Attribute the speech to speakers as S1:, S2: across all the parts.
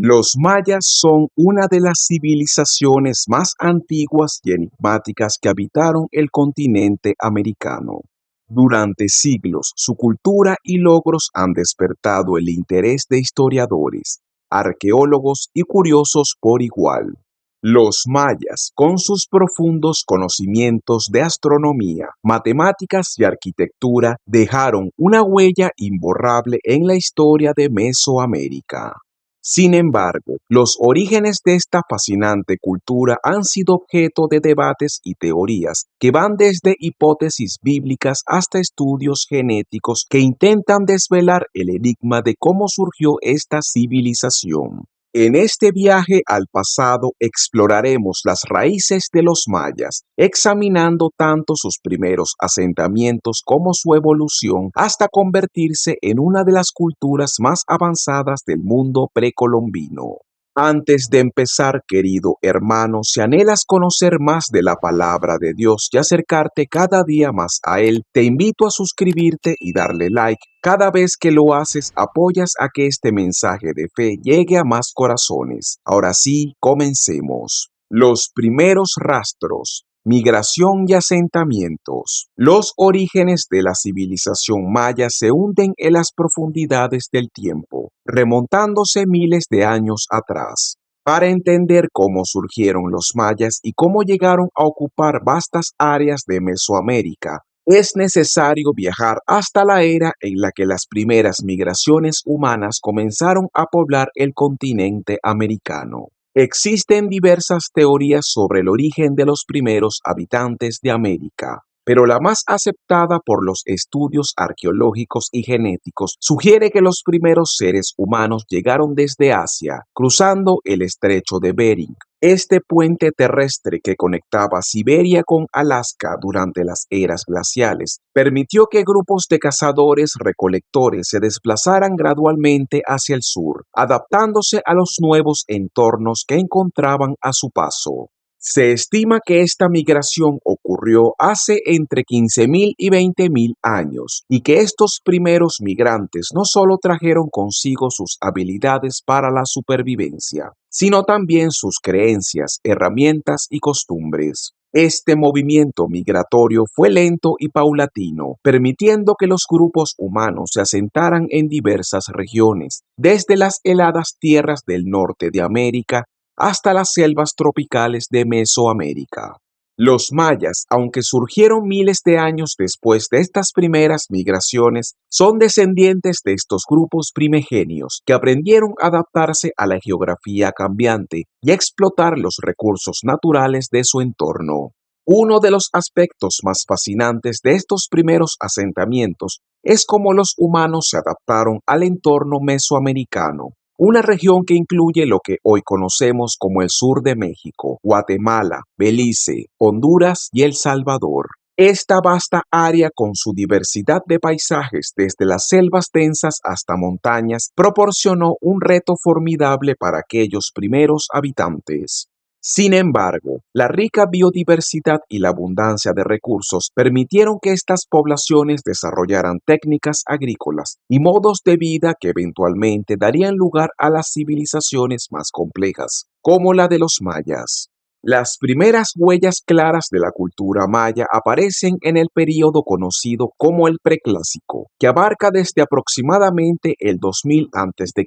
S1: Los mayas son una de las civilizaciones más antiguas y enigmáticas que habitaron el continente americano. Durante siglos, su cultura y logros han despertado el interés de historiadores, arqueólogos y curiosos por igual. Los mayas, con sus profundos conocimientos de astronomía, matemáticas y arquitectura, dejaron una huella imborrable en la historia de Mesoamérica. Sin embargo, los orígenes de esta fascinante cultura han sido objeto de debates y teorías que van desde hipótesis bíblicas hasta estudios genéticos que intentan desvelar el enigma de cómo surgió esta civilización. En este viaje al pasado exploraremos las raíces de los mayas, examinando tanto sus primeros asentamientos como su evolución hasta convertirse en una de las culturas más avanzadas del mundo precolombino. Antes de empezar, querido hermano, si anhelas conocer más de la palabra de Dios y acercarte cada día más a Él, te invito a suscribirte y darle like. Cada vez que lo haces, apoyas a que este mensaje de fe llegue a más corazones. Ahora sí, comencemos. Los primeros rastros. Migración y asentamientos. Los orígenes de la civilización maya se hunden en las profundidades del tiempo, remontándose miles de años atrás. Para entender cómo surgieron los mayas y cómo llegaron a ocupar vastas áreas de Mesoamérica, es necesario viajar hasta la era en la que las primeras migraciones humanas comenzaron a poblar el continente americano. Existen diversas teorías sobre el origen de los primeros habitantes de América, pero la más aceptada por los estudios arqueológicos y genéticos sugiere que los primeros seres humanos llegaron desde Asia, cruzando el estrecho de Bering. Este puente terrestre que conectaba Siberia con Alaska durante las eras glaciales permitió que grupos de cazadores-recolectores se desplazaran gradualmente hacia el sur, adaptándose a los nuevos entornos que encontraban a su paso. Se estima que esta migración ocurrió hace entre 15.000 y 20.000 años y que estos primeros migrantes no solo trajeron consigo sus habilidades para la supervivencia, sino también sus creencias, herramientas y costumbres. Este movimiento migratorio fue lento y paulatino, permitiendo que los grupos humanos se asentaran en diversas regiones, desde las heladas tierras del norte de América hasta las selvas tropicales de Mesoamérica. Los mayas, aunque surgieron miles de años después de estas primeras migraciones, son descendientes de estos grupos primigenios que aprendieron a adaptarse a la geografía cambiante y a explotar los recursos naturales de su entorno. Uno de los aspectos más fascinantes de estos primeros asentamientos es cómo los humanos se adaptaron al entorno mesoamericano, una región que incluye lo que hoy conocemos como el sur de México, Guatemala, Belice, Honduras y El Salvador. Esta vasta área, con su diversidad de paisajes desde las selvas densas hasta montañas, proporcionó un reto formidable para aquellos primeros habitantes. Sin embargo, la rica biodiversidad y la abundancia de recursos permitieron que estas poblaciones desarrollaran técnicas agrícolas y modos de vida que eventualmente darían lugar a las civilizaciones más complejas, como la de los mayas. Las primeras huellas claras de la cultura maya aparecen en el período conocido como el Preclásico, que abarca desde aproximadamente el 2000 a.C.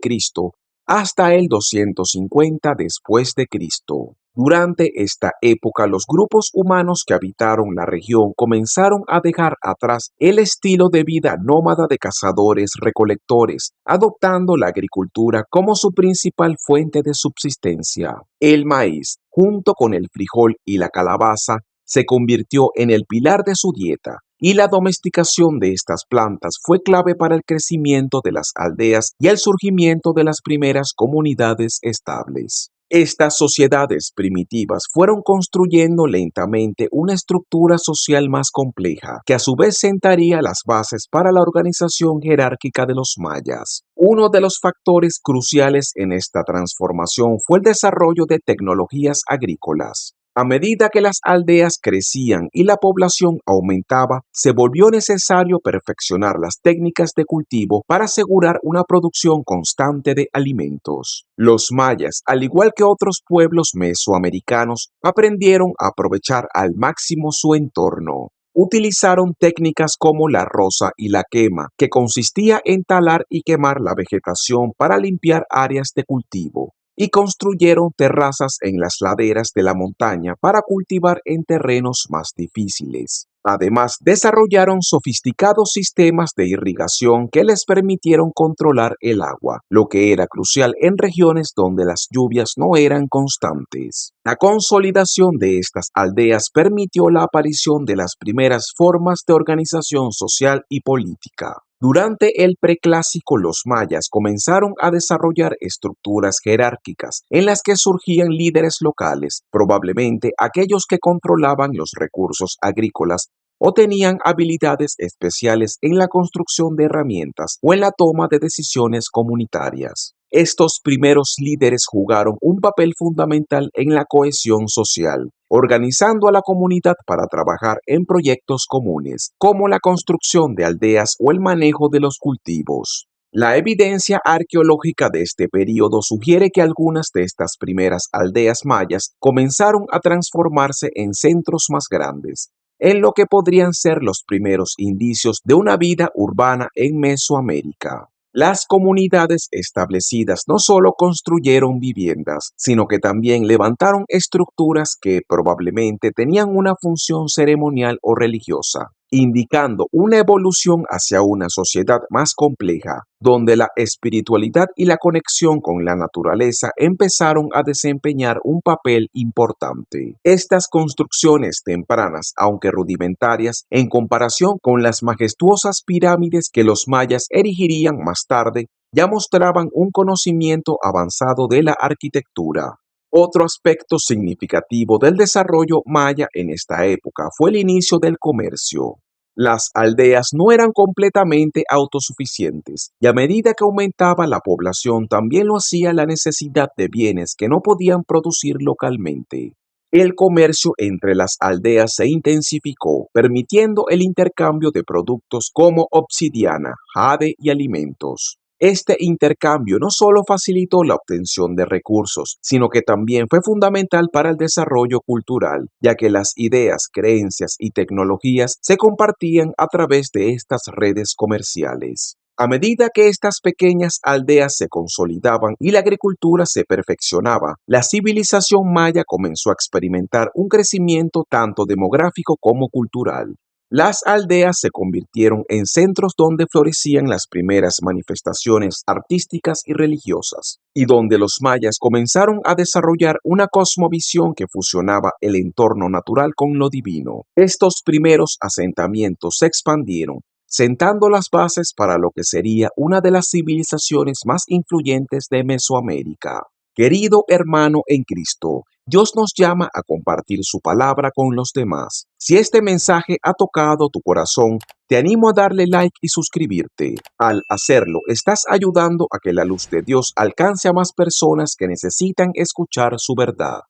S1: hasta el 250 después de Cristo. Durante esta época, los grupos humanos que habitaron la región comenzaron a dejar atrás el estilo de vida nómada de cazadores-recolectores, adoptando la agricultura como su principal fuente de subsistencia. El maíz, junto con el frijol y la calabaza, se convirtió en el pilar de su dieta, y la domesticación de estas plantas fue clave para el crecimiento de las aldeas y el surgimiento de las primeras comunidades estables. Estas sociedades primitivas fueron construyendo lentamente una estructura social más compleja, que a su vez sentaría las bases para la organización jerárquica de los mayas. Uno de los factores cruciales en esta transformación fue el desarrollo de tecnologías agrícolas. A medida que las aldeas crecían y la población aumentaba, se volvió necesario perfeccionar las técnicas de cultivo para asegurar una producción constante de alimentos. Los mayas, al igual que otros pueblos mesoamericanos, aprendieron a aprovechar al máximo su entorno. Utilizaron técnicas como la roza y la quema, que consistía en talar y quemar la vegetación para limpiar áreas de cultivo, y construyeron terrazas en las laderas de la montaña para cultivar en terrenos más difíciles. Además, desarrollaron sofisticados sistemas de irrigación que les permitieron controlar el agua, lo que era crucial en regiones donde las lluvias no eran constantes. La consolidación de estas aldeas permitió la aparición de las primeras formas de organización social y política. Durante el preclásico, los mayas comenzaron a desarrollar estructuras jerárquicas en las que surgían líderes locales, probablemente aquellos que controlaban los recursos agrícolas o tenían habilidades especiales en la construcción de herramientas o en la toma de decisiones comunitarias. Estos primeros líderes jugaron un papel fundamental en la cohesión social, organizando a la comunidad para trabajar en proyectos comunes, como la construcción de aldeas o el manejo de los cultivos. La evidencia arqueológica de este periodo sugiere que algunas de estas primeras aldeas mayas comenzaron a transformarse en centros más grandes, en lo que podrían ser los primeros indicios de una vida urbana en Mesoamérica. Las comunidades establecidas no solo construyeron viviendas, sino que también levantaron estructuras que probablemente tenían una función ceremonial o religiosa, indicando una evolución hacia una sociedad más compleja, donde la espiritualidad y la conexión con la naturaleza empezaron a desempeñar un papel importante. Estas construcciones tempranas, aunque rudimentarias, en comparación con las majestuosas pirámides que los mayas erigirían más tarde, ya mostraban un conocimiento avanzado de la arquitectura. Otro aspecto significativo del desarrollo maya en esta época fue el inicio del comercio. Las aldeas no eran completamente autosuficientes, y a medida que aumentaba la población también lo hacía la necesidad de bienes que no podían producir localmente. El comercio entre las aldeas se intensificó, permitiendo el intercambio de productos como obsidiana, jade y alimentos. Este intercambio no solo facilitó la obtención de recursos, sino que también fue fundamental para el desarrollo cultural, ya que las ideas, creencias y tecnologías se compartían a través de estas redes comerciales. A medida que estas pequeñas aldeas se consolidaban y la agricultura se perfeccionaba, la civilización maya comenzó a experimentar un crecimiento tanto demográfico como cultural. Las aldeas se convirtieron en centros donde florecían las primeras manifestaciones artísticas y religiosas, y donde los mayas comenzaron a desarrollar una cosmovisión que fusionaba el entorno natural con lo divino. Estos primeros asentamientos se expandieron, sentando las bases para lo que sería una de las civilizaciones más influyentes de Mesoamérica. Querido hermano en Cristo, Dios nos llama a compartir su palabra con los demás. Si este mensaje ha tocado tu corazón, te animo a darle like y suscribirte. Al hacerlo, estás ayudando a que la luz de Dios alcance a más personas que necesitan escuchar su verdad.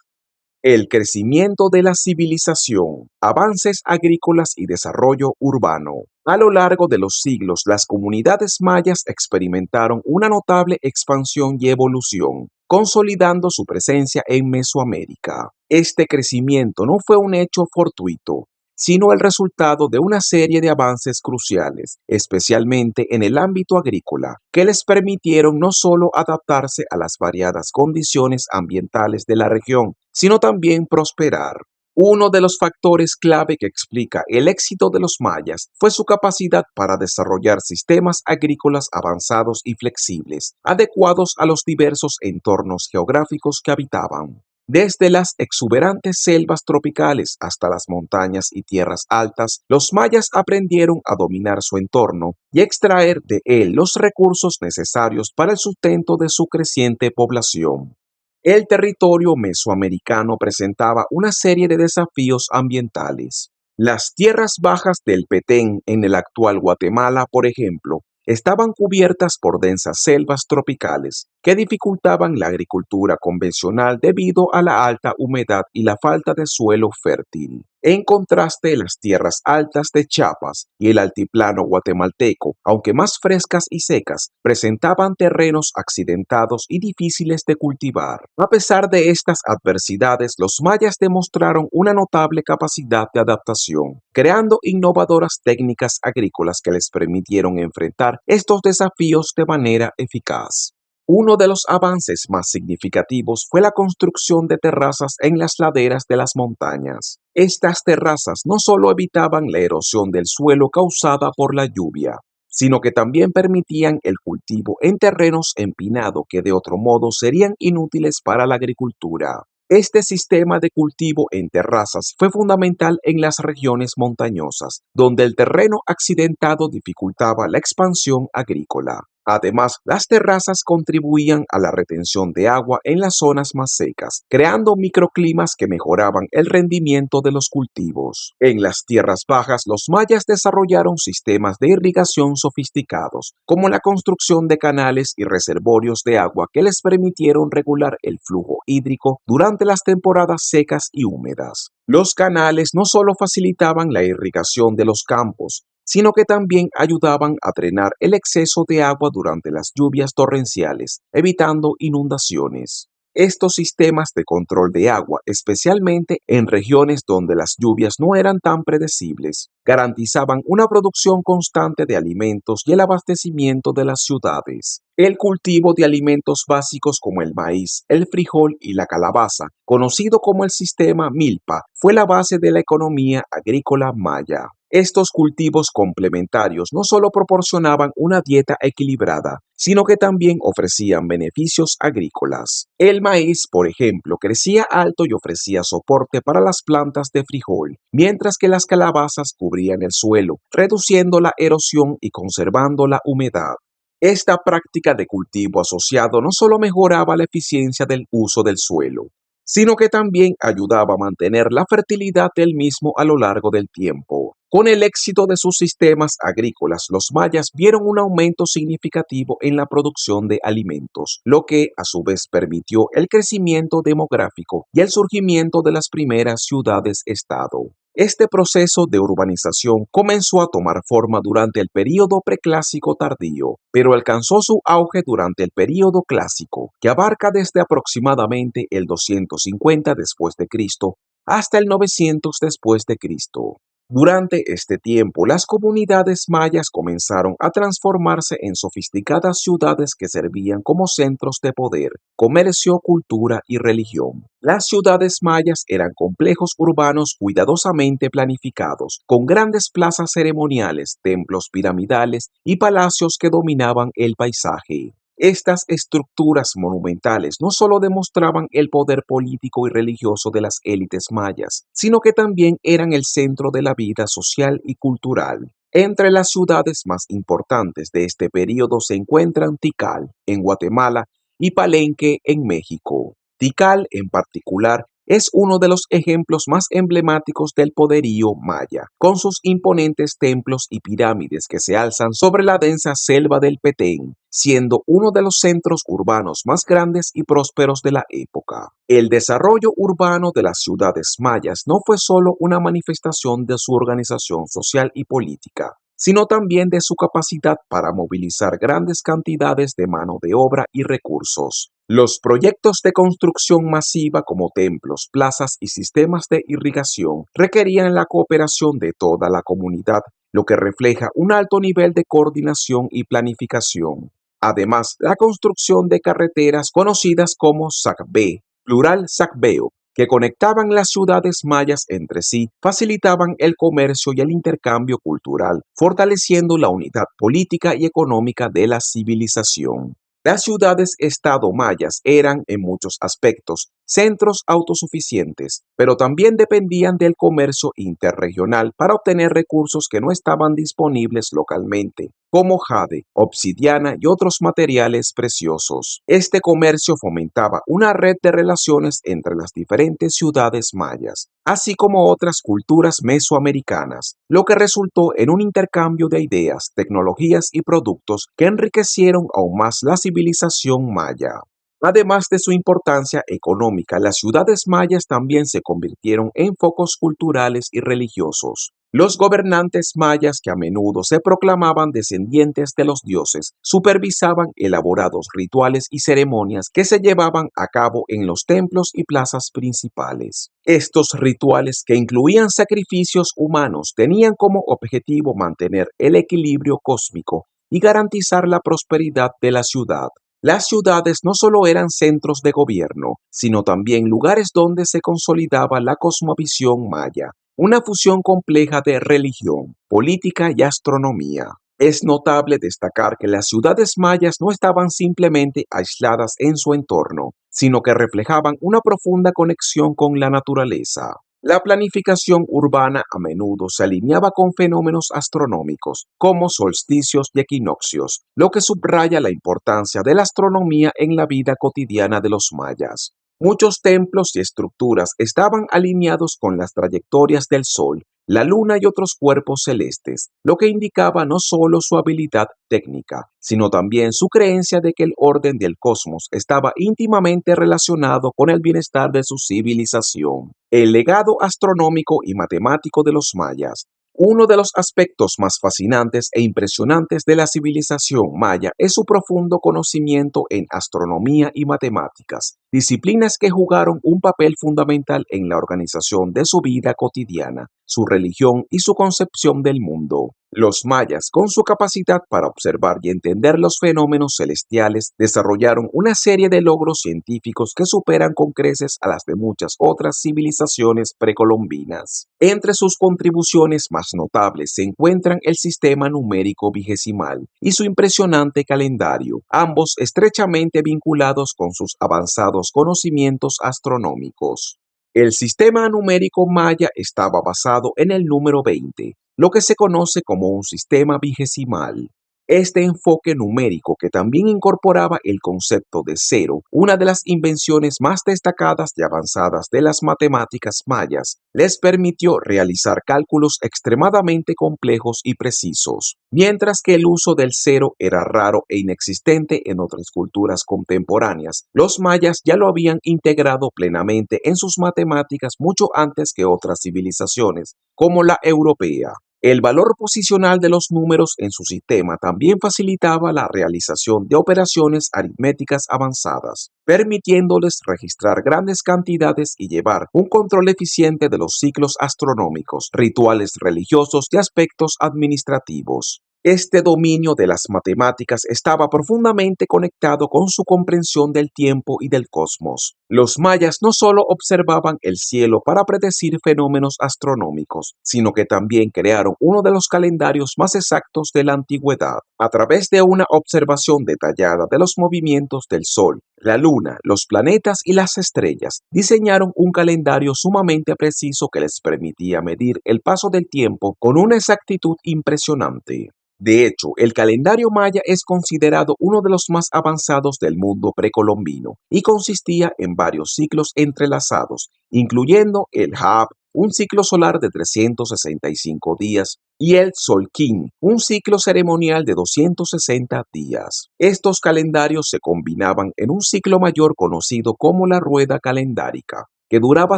S1: El crecimiento de la civilización, avances agrícolas y desarrollo urbano. A lo largo de los siglos, las comunidades mayas experimentaron una notable expansión y evolución, consolidando su presencia en Mesoamérica. Este crecimiento no fue un hecho fortuito, sino el resultado de una serie de avances cruciales, especialmente en el ámbito agrícola, que les permitieron no solo adaptarse a las variadas condiciones ambientales de la región, sino también prosperar. Uno de los factores clave que explica el éxito de los mayas fue su capacidad para desarrollar sistemas agrícolas avanzados y flexibles, adecuados a los diversos entornos geográficos que habitaban. Desde las exuberantes selvas tropicales hasta las montañas y tierras altas, los mayas aprendieron a dominar su entorno y extraer de él los recursos necesarios para el sustento de su creciente población. El territorio mesoamericano presentaba una serie de desafíos ambientales. Las tierras bajas del Petén en el actual Guatemala, por ejemplo, estaban cubiertas por densas selvas tropicales que dificultaban la agricultura convencional debido a la alta humedad y la falta de suelo fértil. En contraste, las tierras altas de Chiapas y el altiplano guatemalteco, aunque más frescas y secas, presentaban terrenos accidentados y difíciles de cultivar. A pesar de estas adversidades, los mayas demostraron una notable capacidad de adaptación, creando innovadoras técnicas agrícolas que les permitieron enfrentar estos desafíos de manera eficaz. Uno de los avances más significativos fue la construcción de terrazas en las laderas de las montañas. Estas terrazas no solo evitaban la erosión del suelo causada por la lluvia, sino que también permitían el cultivo en terrenos empinados que de otro modo serían inútiles para la agricultura. Este sistema de cultivo en terrazas fue fundamental en las regiones montañosas, donde el terreno accidentado dificultaba la expansión agrícola. Además, las terrazas contribuían a la retención de agua en las zonas más secas, creando microclimas que mejoraban el rendimiento de los cultivos. En las tierras bajas, los mayas desarrollaron sistemas de irrigación sofisticados, como la construcción de canales y reservorios de agua que les permitieron regular el flujo hídrico durante las temporadas secas y húmedas. Los canales no solo facilitaban la irrigación de los campos, sino que también ayudaban a drenar el exceso de agua durante las lluvias torrenciales, evitando inundaciones. Estos sistemas de control de agua, especialmente en regiones donde las lluvias no eran tan predecibles, garantizaban una producción constante de alimentos y el abastecimiento de las ciudades. El cultivo de alimentos básicos como el maíz, el frijol y la calabaza, conocido como el sistema Milpa, fue la base de la economía agrícola maya. Estos cultivos complementarios no solo proporcionaban una dieta equilibrada, sino que también ofrecían beneficios agrícolas. El maíz, por ejemplo, crecía alto y ofrecía soporte para las plantas de frijol, mientras que las calabazas cubrían el suelo, reduciendo la erosión y conservando la humedad. Esta práctica de cultivo asociado no solo mejoraba la eficiencia del uso del suelo, sino que también ayudaba a mantener la fertilidad del mismo a lo largo del tiempo. Con el éxito de sus sistemas agrícolas, los mayas vieron un aumento significativo en la producción de alimentos, lo que a su vez permitió el crecimiento demográfico y el surgimiento de las primeras ciudades-estado. Este proceso de urbanización comenzó a tomar forma durante el período preclásico tardío, pero alcanzó su auge durante el período clásico, que abarca desde aproximadamente el 250 después de Cristo hasta el 900 después de Cristo. Durante este tiempo, las comunidades mayas comenzaron a transformarse en sofisticadas ciudades que servían como centros de poder, comercio, cultura y religión. Las ciudades mayas eran complejos urbanos cuidadosamente planificados, con grandes plazas ceremoniales, templos piramidales y palacios que dominaban el paisaje. Estas estructuras monumentales no solo demostraban el poder político y religioso de las élites mayas, sino que también eran el centro de la vida social y cultural. Entre las ciudades más importantes de este periodo se encuentran Tikal, en Guatemala, y Palenque, en México. Tikal, en particular, es uno de los ejemplos más emblemáticos del poderío maya, con sus imponentes templos y pirámides que se alzan sobre la densa selva del Petén, siendo uno de los centros urbanos más grandes y prósperos de la época. El desarrollo urbano de las ciudades mayas no fue solo una manifestación de su organización social y política, sino también de su capacidad para movilizar grandes cantidades de mano de obra y recursos. Los proyectos de construcción masiva como templos, plazas y sistemas de irrigación requerían la cooperación de toda la comunidad, lo que refleja un alto nivel de coordinación y planificación. Además, la construcción de carreteras conocidas como sacbé, plural sacbeo, que conectaban las ciudades mayas entre sí, facilitaban el comercio y el intercambio cultural, fortaleciendo la unidad política y económica de la civilización. Las ciudades-estado mayas eran, en muchos aspectos, centros autosuficientes, pero también dependían del comercio interregional para obtener recursos que no estaban disponibles localmente, como jade, obsidiana y otros materiales preciosos. Este comercio fomentaba una red de relaciones entre las diferentes ciudades mayas, así como otras culturas mesoamericanas, lo que resultó en un intercambio de ideas, tecnologías y productos que enriquecieron aún más la civilización maya. Además de su importancia económica, las ciudades mayas también se convirtieron en focos culturales y religiosos. Los gobernantes mayas, que a menudo se proclamaban descendientes de los dioses, supervisaban elaborados rituales y ceremonias que se llevaban a cabo en los templos y plazas principales. Estos rituales, que incluían sacrificios humanos, tenían como objetivo mantener el equilibrio cósmico y garantizar la prosperidad de la ciudad. Las ciudades no solo eran centros de gobierno, sino también lugares donde se consolidaba la cosmovisión maya, una fusión compleja de religión, política y astronomía. Es notable destacar que las ciudades mayas no estaban simplemente aisladas en su entorno, sino que reflejaban una profunda conexión con la naturaleza. La planificación urbana a menudo se alineaba con fenómenos astronómicos, como solsticios y equinoccios, lo que subraya la importancia de la astronomía en la vida cotidiana de los mayas. Muchos templos y estructuras estaban alineados con las trayectorias del Sol, la Luna y otros cuerpos celestes, lo que indicaba no solo su habilidad técnica, sino también su creencia de que el orden del cosmos estaba íntimamente relacionado con el bienestar de su civilización. El legado astronómico y matemático de los mayas. Uno de los aspectos más fascinantes e impresionantes de la civilización maya es su profundo conocimiento en astronomía y matemáticas, disciplinas que jugaron un papel fundamental en la organización de su vida cotidiana, su religión y su concepción del mundo. Los mayas, con su capacidad para observar y entender los fenómenos celestiales, desarrollaron una serie de logros científicos que superan con creces a las de muchas otras civilizaciones precolombinas. Entre sus contribuciones más notables se encuentran el sistema numérico vigesimal y su impresionante calendario, ambos estrechamente vinculados con sus avanzados conocimientos astronómicos. El sistema numérico maya estaba basado en el número 20, lo que se conoce como un sistema vigesimal. Este enfoque numérico, que también incorporaba el concepto de cero, una de las invenciones más destacadas y avanzadas de las matemáticas mayas, les permitió realizar cálculos extremadamente complejos y precisos, mientras que el uso del cero era raro e inexistente en otras culturas contemporáneas. Los mayas ya lo habían integrado plenamente en sus matemáticas mucho antes que otras civilizaciones, como la europea. El valor posicional de los números en su sistema también facilitaba la realización de operaciones aritméticas avanzadas, permitiéndoles registrar grandes cantidades y llevar un control eficiente de los ciclos astronómicos, rituales religiosos y aspectos administrativos. Este dominio de las matemáticas estaba profundamente conectado con su comprensión del tiempo y del cosmos. Los mayas no solo observaban el cielo para predecir fenómenos astronómicos, sino que también crearon uno de los calendarios más exactos de la antigüedad. A través de una observación detallada de los movimientos del Sol, la Luna, los planetas y las estrellas, diseñaron un calendario sumamente preciso que les permitía medir el paso del tiempo con una exactitud impresionante. De hecho, el calendario maya es considerado uno de los más avanzados del mundo precolombino y consistía en varios ciclos entrelazados, incluyendo el Hab, un ciclo solar de 365 días, y el Solkin, un ciclo ceremonial de 260 días. Estos calendarios se combinaban en un ciclo mayor conocido como la rueda calendárica, que duraba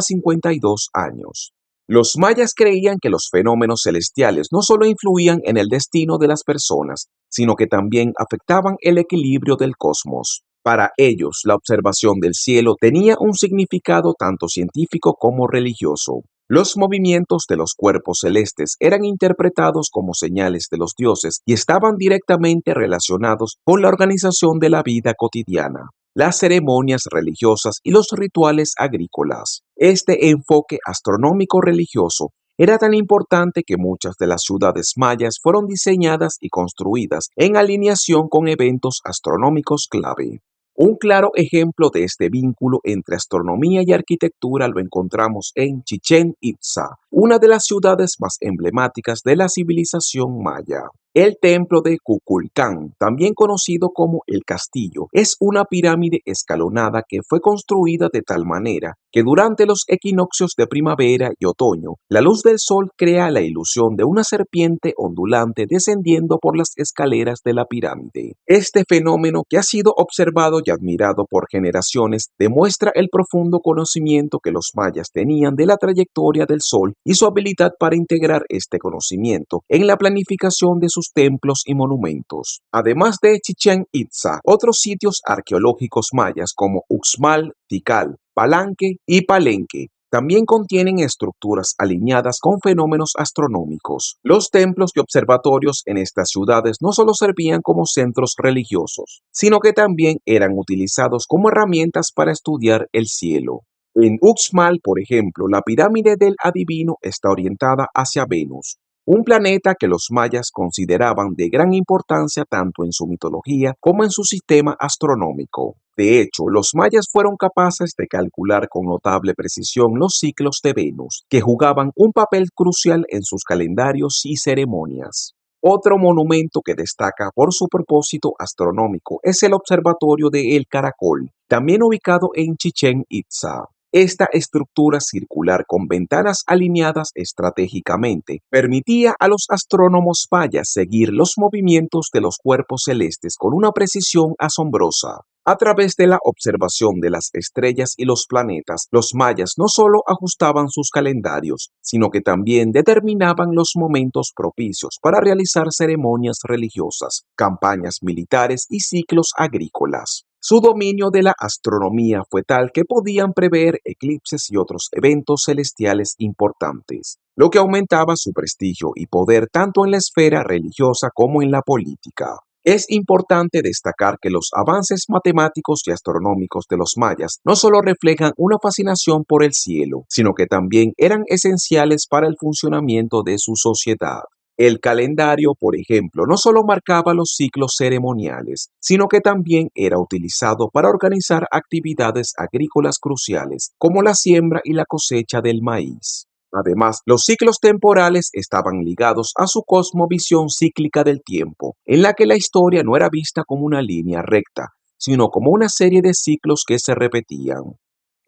S1: 52 años. Los mayas creían que los fenómenos celestiales no solo influían en el destino de las personas, sino que también afectaban el equilibrio del cosmos. Para ellos, la observación del cielo tenía un significado tanto científico como religioso. Los movimientos de los cuerpos celestes eran interpretados como señales de los dioses y estaban directamente relacionados con la organización de la vida cotidiana, las ceremonias religiosas y los rituales agrícolas. Este enfoque astronómico religioso era tan importante que muchas de las ciudades mayas fueron diseñadas y construidas en alineación con eventos astronómicos clave. Un claro ejemplo de este vínculo entre astronomía y arquitectura lo encontramos en Chichén Itzá, una de las ciudades más emblemáticas de la civilización maya. El templo de Kukulcán, también conocido como el castillo, es una pirámide escalonada que fue construida de tal manera que durante los equinoccios de primavera y otoño, la luz del sol crea la ilusión de una serpiente ondulante descendiendo por las escaleras de la pirámide. Este fenómeno, que ha sido observado y admirado por generaciones, demuestra el profundo conocimiento que los mayas tenían de la trayectoria del sol y su habilidad para integrar este conocimiento en la planificación de sus templos y monumentos. Además de Chichén Itzá, otros sitios arqueológicos mayas como Uxmal, Tikal, Palenque y Palenque también contienen estructuras alineadas con fenómenos astronómicos. Los templos y observatorios en estas ciudades no solo servían como centros religiosos, sino que también eran utilizados como herramientas para estudiar el cielo. En Uxmal, por ejemplo, la pirámide del adivino está orientada hacia Venus, un planeta que los mayas consideraban de gran importancia tanto en su mitología como en su sistema astronómico. De hecho, los mayas fueron capaces de calcular con notable precisión los ciclos de Venus, que jugaban un papel crucial en sus calendarios y ceremonias. Otro monumento que destaca por su propósito astronómico es el Observatorio de El Caracol, también ubicado en Chichén Itzá. Esta estructura circular con ventanas alineadas estratégicamente permitía a los astrónomos mayas seguir los movimientos de los cuerpos celestes con una precisión asombrosa. A través de la observación de las estrellas y los planetas, los mayas no solo ajustaban sus calendarios, sino que también determinaban los momentos propicios para realizar ceremonias religiosas, campañas militares y ciclos agrícolas. Su dominio de la astronomía fue tal que podían prever eclipses y otros eventos celestiales importantes, lo que aumentaba su prestigio y poder tanto en la esfera religiosa como en la política. Es importante destacar que los avances matemáticos y astronómicos de los mayas no solo reflejan una fascinación por el cielo, sino que también eran esenciales para el funcionamiento de su sociedad. El calendario, por ejemplo, no solo marcaba los ciclos ceremoniales, sino que también era utilizado para organizar actividades agrícolas cruciales, como la siembra y la cosecha del maíz. Además, los ciclos temporales estaban ligados a su cosmovisión cíclica del tiempo, en la que la historia no era vista como una línea recta, sino como una serie de ciclos que se repetían.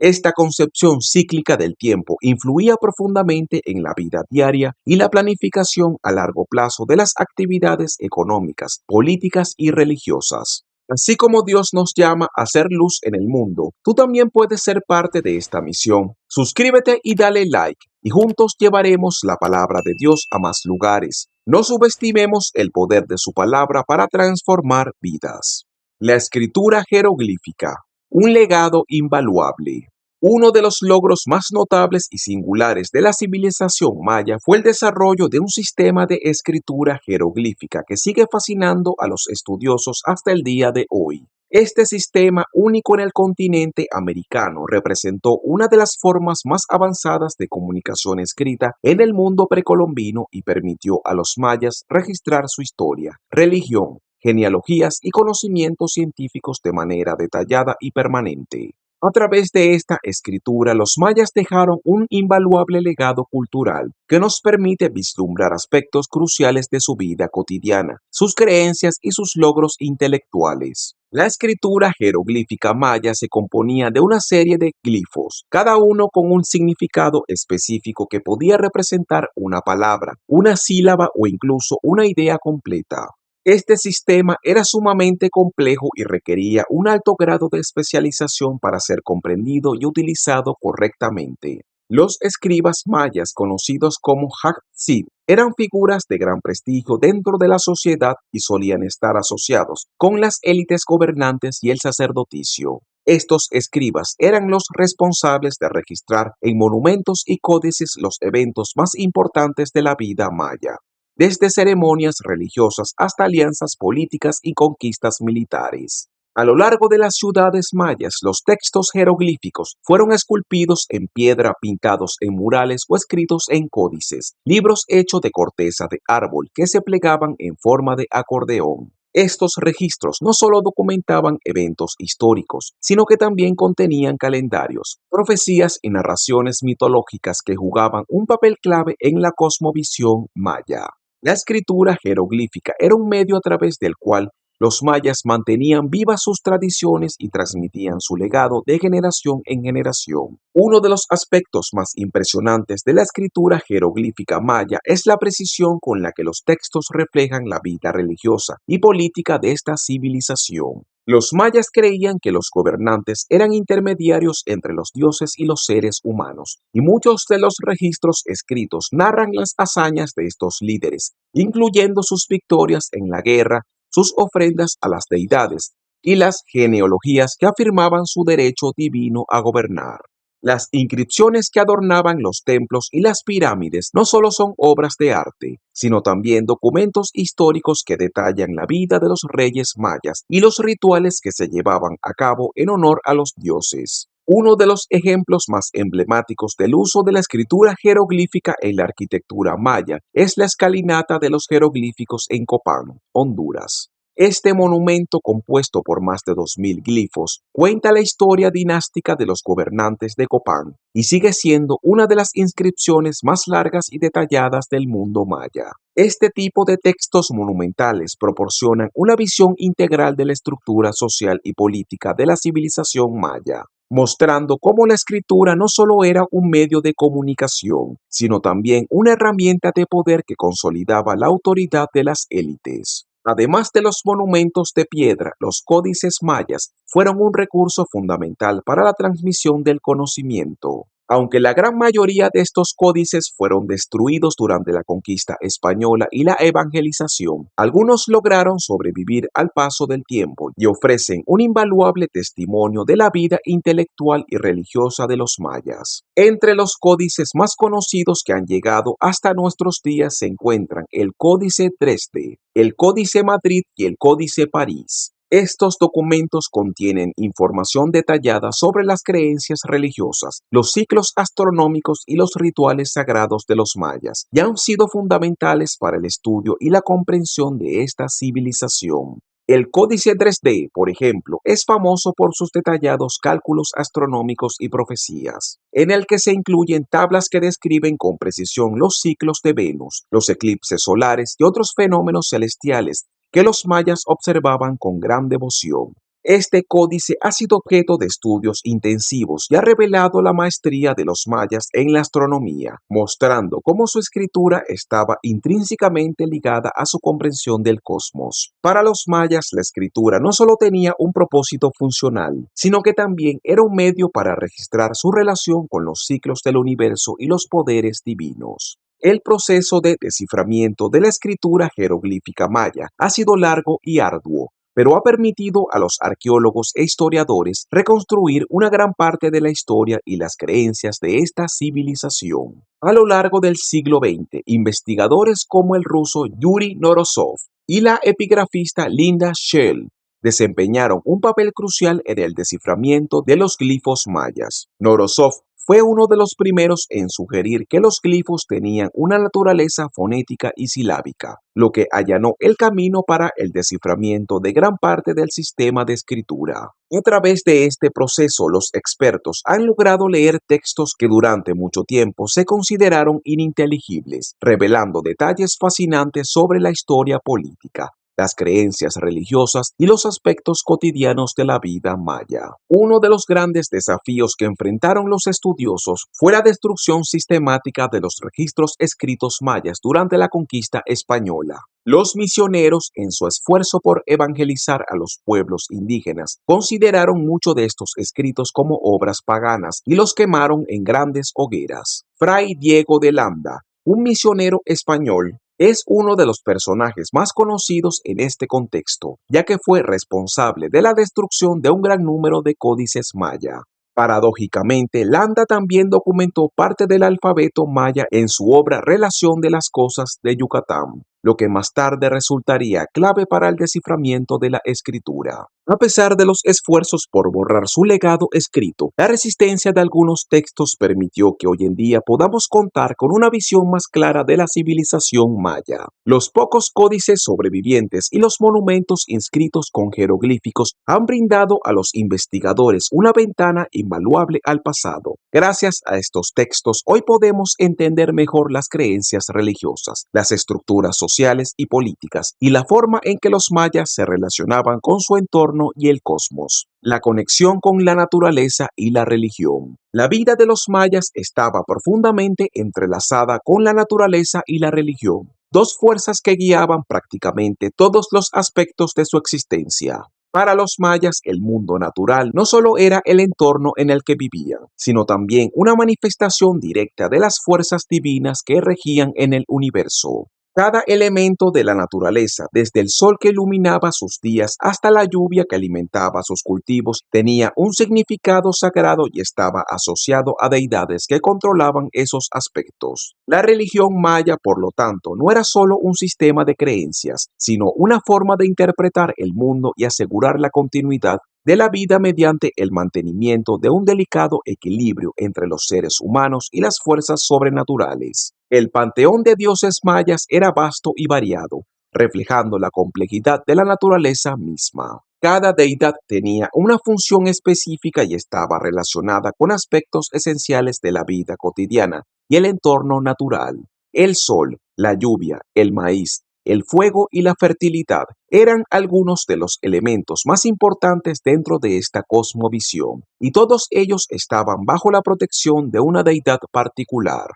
S1: Esta concepción cíclica del tiempo influía profundamente en la vida diaria y la planificación a largo plazo de las actividades económicas, políticas y religiosas. Así como Dios nos llama a hacer luz en el mundo, tú también puedes ser parte de esta misión. Suscríbete y dale like, y juntos llevaremos la palabra de Dios a más lugares. No subestimemos el poder de su palabra para transformar vidas. La escritura jeroglífica, un legado invaluable. Uno de los logros más notables y singulares de la civilización maya fue el desarrollo de un sistema de escritura jeroglífica que sigue fascinando a los estudiosos hasta el día de hoy. Este sistema, único en el continente americano, representó una de las formas más avanzadas de comunicación escrita en el mundo precolombino y permitió a los mayas registrar su historia, religión, genealogías y conocimientos científicos de manera detallada y permanente. A través de esta escritura, los mayas dejaron un invaluable legado cultural que nos permite vislumbrar aspectos cruciales de su vida cotidiana, sus creencias y sus logros intelectuales. La escritura jeroglífica maya se componía de una serie de glifos, cada uno con un significado específico que podía representar una palabra, una sílaba o incluso una idea completa. Este sistema era sumamente complejo y requería un alto grado de especialización para ser comprendido y utilizado correctamente. Los escribas mayas, conocidos como Haqsid, eran figuras de gran prestigio dentro de la sociedad y solían estar asociados con las élites gobernantes y el sacerdoticio. Estos escribas eran los responsables de registrar en monumentos y códices los eventos más importantes de la vida maya, desde ceremonias religiosas hasta alianzas políticas y conquistas militares. A lo largo de las ciudades mayas, los textos jeroglíficos fueron esculpidos en piedra, pintados en murales o escritos en códices, libros hechos de corteza de árbol que se plegaban en forma de acordeón. Estos registros no solo documentaban eventos históricos, sino que también contenían calendarios, profecías y narraciones mitológicas que jugaban un papel clave en la cosmovisión maya. La escritura jeroglífica era un medio a través del cual los mayas mantenían vivas sus tradiciones y transmitían su legado de generación en generación. Uno de los aspectos más impresionantes de la escritura jeroglífica maya es la precisión con la que los textos reflejan la vida religiosa y política de esta civilización. Los mayas creían que los gobernantes eran intermediarios entre los dioses y los seres humanos, y muchos de los registros escritos narran las hazañas de estos líderes, incluyendo sus victorias en la guerra, sus ofrendas a las deidades y las genealogías que afirmaban su derecho divino a gobernar. Las inscripciones que adornaban los templos y las pirámides no solo son obras de arte, sino también documentos históricos que detallan la vida de los reyes mayas y los rituales que se llevaban a cabo en honor a los dioses. Uno de los ejemplos más emblemáticos del uso de la escritura jeroglífica en la arquitectura maya es la escalinata de los jeroglíficos en Copán, Honduras. Este monumento, compuesto por más de 2000 glifos, cuenta la historia dinástica de los gobernantes de Copán y sigue siendo una de las inscripciones más largas y detalladas del mundo maya. Este tipo de textos monumentales proporcionan una visión integral de la estructura social y política de la civilización maya, mostrando cómo la escritura no solo era un medio de comunicación, sino también una herramienta de poder que consolidaba la autoridad de las élites. Además de los monumentos de piedra, los códices mayas fueron un recurso fundamental para la transmisión del conocimiento. Aunque la gran mayoría de estos códices fueron destruidos durante la conquista española y la evangelización, algunos lograron sobrevivir al paso del tiempo y ofrecen un invaluable testimonio de la vida intelectual y religiosa de los mayas. Entre los códices más conocidos que han llegado hasta nuestros días se encuentran el Códice Dresde, el Códice Madrid y el Códice París. Estos documentos contienen información detallada sobre las creencias religiosas, los ciclos astronómicos y los rituales sagrados de los mayas, y han sido fundamentales para el estudio y la comprensión de esta civilización. El Códice 3D, por ejemplo, es famoso por sus detallados cálculos astronómicos y profecías, en el que se incluyen tablas que describen con precisión los ciclos de Venus, los eclipses solares y otros fenómenos celestiales que los mayas observaban con gran devoción. Este códice ha sido objeto de estudios intensivos y ha revelado la maestría de los mayas en la astronomía, mostrando cómo su escritura estaba intrínsecamente ligada a su comprensión del cosmos. Para los mayas, la escritura no solo tenía un propósito funcional, sino que también era un medio para registrar su relación con los ciclos del universo y los poderes divinos. El proceso de desciframiento de la escritura jeroglífica maya ha sido largo y arduo, pero ha permitido a los arqueólogos e historiadores reconstruir una gran parte de la historia y las creencias de esta civilización. A lo largo del siglo XX, investigadores como el ruso Yuri Norosov y la epigrafista Linda Shell desempeñaron un papel crucial en el desciframiento de los glifos mayas. Norosov fue uno de los primeros en sugerir que los glifos tenían una naturaleza fonética y silábica, lo que allanó el camino para el desciframiento de gran parte del sistema de escritura. A través de este proceso, los expertos han logrado leer textos que durante mucho tiempo se consideraron ininteligibles, revelando detalles fascinantes sobre la historia política, las creencias religiosas y los aspectos cotidianos de la vida maya. Uno de los grandes desafíos que enfrentaron los estudiosos fue la destrucción sistemática de los registros escritos mayas durante la conquista española. Los misioneros, en su esfuerzo por evangelizar a los pueblos indígenas, consideraron muchos de estos escritos como obras paganas y los quemaron en grandes hogueras. Fray Diego de Landa, un misionero español, es uno de los personajes más conocidos en este contexto, ya que fue responsable de la destrucción de un gran número de códices maya. Paradójicamente, Landa también documentó parte del alfabeto maya en su obra Relación de las Cosas de Yucatán, lo que más tarde resultaría clave para el desciframiento de la escritura. A pesar de los esfuerzos por borrar su legado escrito, la resistencia de algunos textos permitió que hoy en día podamos contar con una visión más clara de la civilización maya. Los pocos códices sobrevivientes y los monumentos inscritos con jeroglíficos han brindado a los investigadores una ventana invaluable al pasado. Gracias a estos textos, hoy podemos entender mejor las creencias religiosas, las estructuras sociales y políticas, y la forma en que los mayas se relacionaban con su entorno y el cosmos. La conexión con la naturaleza y la religión. La vida de los mayas estaba profundamente entrelazada con la naturaleza y la religión, dos fuerzas que guiaban prácticamente todos los aspectos de su existencia. Para los mayas, el mundo natural no solo era el entorno en el que vivían, sino también una manifestación directa de las fuerzas divinas que regían en el universo. Cada elemento de la naturaleza, desde el sol que iluminaba sus días hasta la lluvia que alimentaba sus cultivos, tenía un significado sagrado y estaba asociado a deidades que controlaban esos aspectos. La religión maya, por lo tanto, no era solo un sistema de creencias, sino una forma de interpretar el mundo y asegurar la continuidad de la vida mediante el mantenimiento de un delicado equilibrio entre los seres humanos y las fuerzas sobrenaturales. El panteón de dioses mayas era vasto y variado, reflejando la complejidad de la naturaleza misma. Cada deidad tenía una función específica y estaba relacionada con aspectos esenciales de la vida cotidiana y el entorno natural. El sol, la lluvia, el maíz, el fuego y la fertilidad eran algunos de los elementos más importantes dentro de esta cosmovisión, y todos ellos estaban bajo la protección de una deidad particular.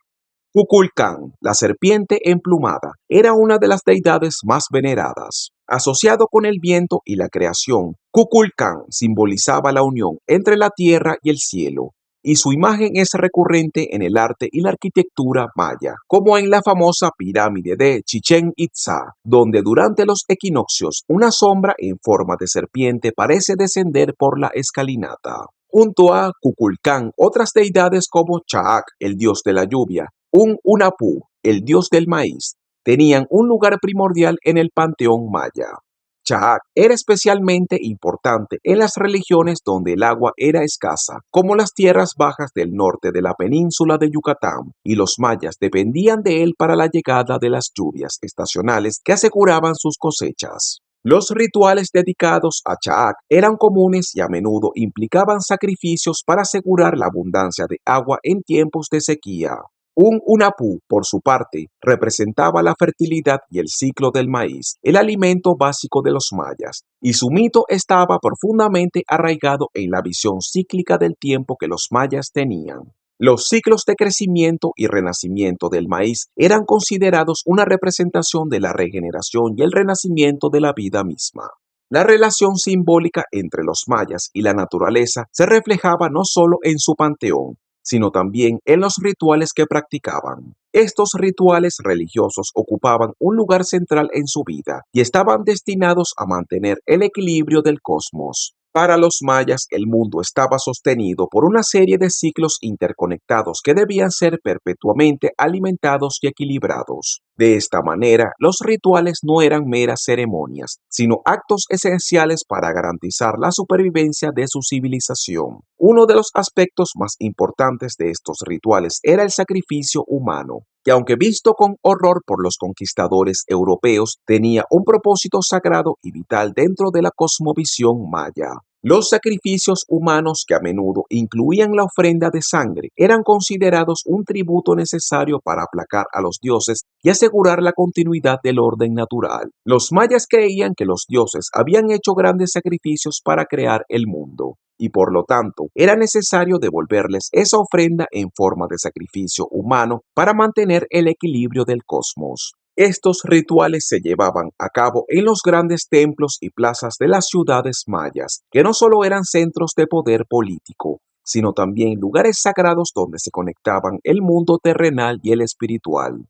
S1: Kukulcán, la serpiente emplumada, era una de las deidades más veneradas. Asociado con el viento y la creación, Kukulcán simbolizaba la unión entre la tierra y el cielo, y su imagen es recurrente en el arte y la arquitectura maya, como en la famosa pirámide de Chichén Itzá, donde durante los equinoccios una sombra en forma de serpiente parece descender por la escalinata. Junto a Kukulcán, otras deidades como Chaak, el dios de la lluvia, Unapú, el dios del maíz, tenían un lugar primordial en el panteón maya. Chaak era especialmente importante en las religiones donde el agua era escasa, como las tierras bajas del norte de la península de Yucatán, y los mayas dependían de él para la llegada de las lluvias estacionales que aseguraban sus cosechas. Los rituales dedicados a Chaak eran comunes y a menudo implicaban sacrificios para asegurar la abundancia de agua en tiempos de sequía. Un Unapú, por su parte, representaba la fertilidad y el ciclo del maíz, el alimento básico de los mayas, y su mito estaba profundamente arraigado en la visión cíclica del tiempo que los mayas tenían. Los ciclos de crecimiento y renacimiento del maíz eran considerados una representación de la regeneración y el renacimiento de la vida misma. La relación simbólica entre los mayas y la naturaleza se reflejaba no solo en su panteón, sino también en los rituales que practicaban. Estos rituales religiosos ocupaban un lugar central en su vida y estaban destinados a mantener el equilibrio del cosmos. Para los mayas, el mundo estaba sostenido por una serie de ciclos interconectados que debían ser perpetuamente alimentados y equilibrados. De esta manera, los rituales no eran meras ceremonias, sino actos esenciales para garantizar la supervivencia de su civilización. Uno de los aspectos más importantes de estos rituales era el sacrificio humano, que aunque visto con horror por los conquistadores europeos, tenía un propósito sagrado y vital dentro de la cosmovisión maya. Los sacrificios humanos, que a menudo incluían la ofrenda de sangre, eran considerados un tributo necesario para aplacar a los dioses y asegurar la continuidad del orden natural. Los mayas creían que los dioses habían hecho grandes sacrificios para crear el mundo, y por lo tanto era necesario devolverles esa ofrenda en forma de sacrificio humano para mantener el equilibrio del cosmos. Estos rituales se llevaban a cabo en los grandes templos y plazas de las ciudades mayas, que no solo eran centros de poder político, sino también lugares sagrados donde se conectaban el mundo terrenal y el espiritual.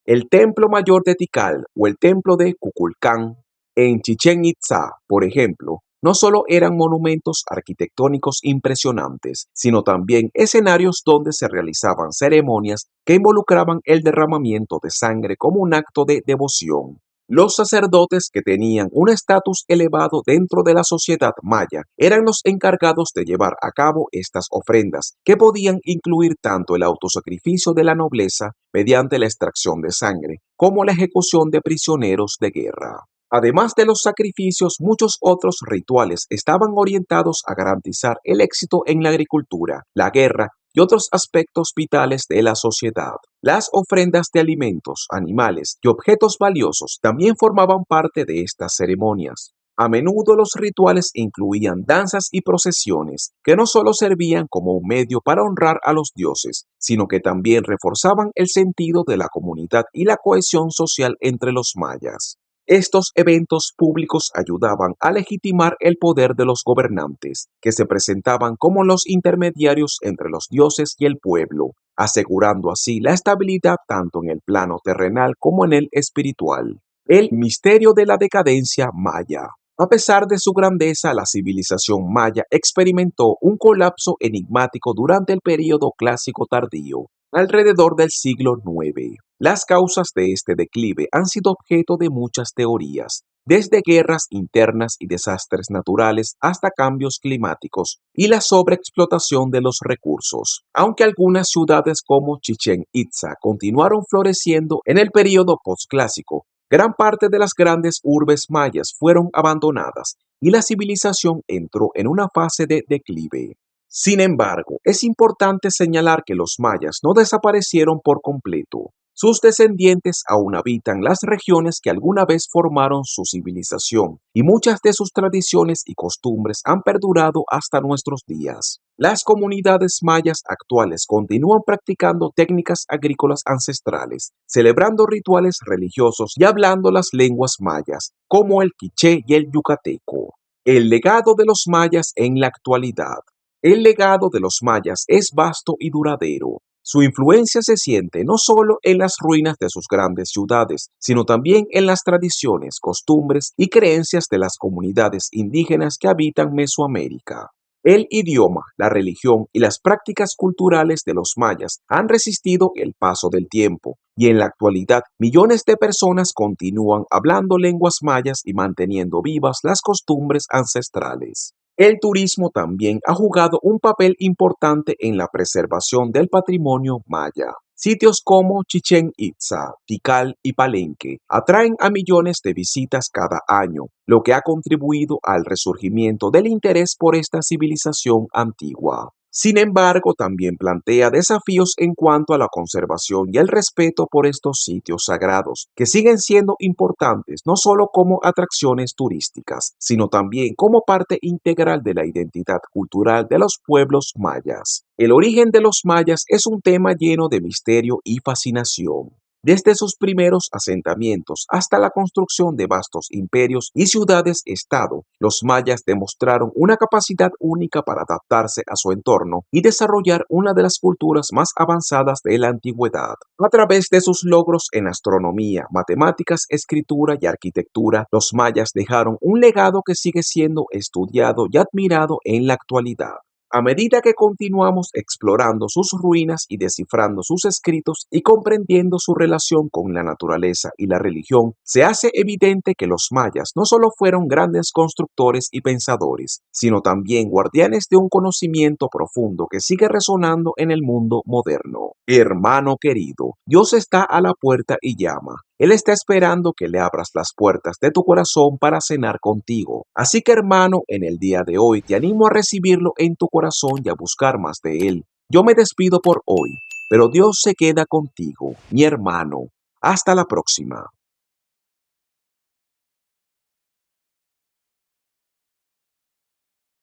S1: El Templo Mayor de Tikal o el Templo de Kukulcán en Chichén Itzá, por ejemplo, no solo eran monumentos arquitectónicos impresionantes, sino también escenarios donde se realizaban ceremonias que involucraban el derramamiento de sangre como un acto de devoción. Los sacerdotes, que tenían un estatus elevado dentro de la sociedad maya, eran los encargados de llevar a cabo estas ofrendas, que podían incluir tanto el autosacrificio de la nobleza mediante la extracción de sangre, como la ejecución de prisioneros de guerra. Además de los sacrificios, muchos otros rituales estaban orientados a garantizar el éxito en la agricultura, la guerra y otros aspectos vitales de la sociedad. Las ofrendas de alimentos, animales y objetos valiosos también formaban parte de estas ceremonias. A menudo los rituales incluían danzas y procesiones, que no solo servían como un medio para honrar a los dioses, sino que también reforzaban el sentido de la comunidad y la cohesión social entre los mayas. Estos eventos públicos ayudaban a legitimar el poder de los gobernantes, que se presentaban como los intermediarios entre los dioses y el pueblo, asegurando así la estabilidad tanto en el plano terrenal como en el espiritual. El misterio de la decadencia maya. A pesar de su grandeza, la civilización maya experimentó un colapso enigmático durante el período clásico tardío, alrededor del siglo IX. Las causas de este declive han sido objeto de muchas teorías, desde guerras internas y desastres naturales hasta cambios climáticos y la sobreexplotación de los recursos. Aunque algunas ciudades como Chichén Itzá continuaron floreciendo en el período postclásico, gran parte de las grandes urbes mayas fueron abandonadas y la civilización entró en una fase de declive. Sin embargo, es importante señalar que los mayas no desaparecieron por completo. Sus descendientes aún habitan las regiones que alguna vez formaron su civilización, y muchas de sus tradiciones y costumbres han perdurado hasta nuestros días. Las comunidades mayas actuales continúan practicando técnicas agrícolas ancestrales, celebrando rituales religiosos y hablando las lenguas mayas, como el quiché y el yucateco. El legado de los mayas en la actualidad. El legado de los mayas es vasto y duradero. Su influencia se siente no solo en las ruinas de sus grandes ciudades, sino también en las tradiciones, costumbres y creencias de las comunidades indígenas que habitan Mesoamérica. El idioma, la religión y las prácticas culturales de los mayas han resistido el paso del tiempo, y en la actualidad millones de personas continúan hablando lenguas mayas y manteniendo vivas las costumbres ancestrales. El turismo también ha jugado un papel importante en la preservación del patrimonio maya. Sitios como Chichén Itzá, Tikal y Palenque atraen a millones de visitas cada año, lo que ha contribuido al resurgimiento del interés por esta civilización antigua. Sin embargo, también plantea desafíos en cuanto a la conservación y el respeto por estos sitios sagrados, que siguen siendo importantes no solo como atracciones turísticas, sino también como parte integral de la identidad cultural de los pueblos mayas. El origen de los mayas es un tema lleno de misterio y fascinación. Desde sus primeros asentamientos hasta la construcción de vastos imperios y ciudades-estado, los mayas demostraron una capacidad única para adaptarse a su entorno y desarrollar una de las culturas más avanzadas de la antigüedad. A través de sus logros en astronomía, matemáticas, escritura y arquitectura, los mayas dejaron un legado que sigue siendo estudiado y admirado en la actualidad. A medida que continuamos explorando sus ruinas y descifrando sus escritos y comprendiendo su relación con la naturaleza y la religión, se hace evidente que los mayas no solo fueron grandes constructores y pensadores, sino también guardianes de un conocimiento profundo que sigue resonando en el mundo moderno. Hermano querido, Dios está a la puerta y llama. Él está esperando que le abras las puertas de tu corazón para cenar contigo. Así que, hermano, en el día de hoy te animo a recibirlo en tu corazón y a buscar más de Él. Yo me despido por hoy, pero Dios se queda contigo, mi hermano. Hasta la próxima.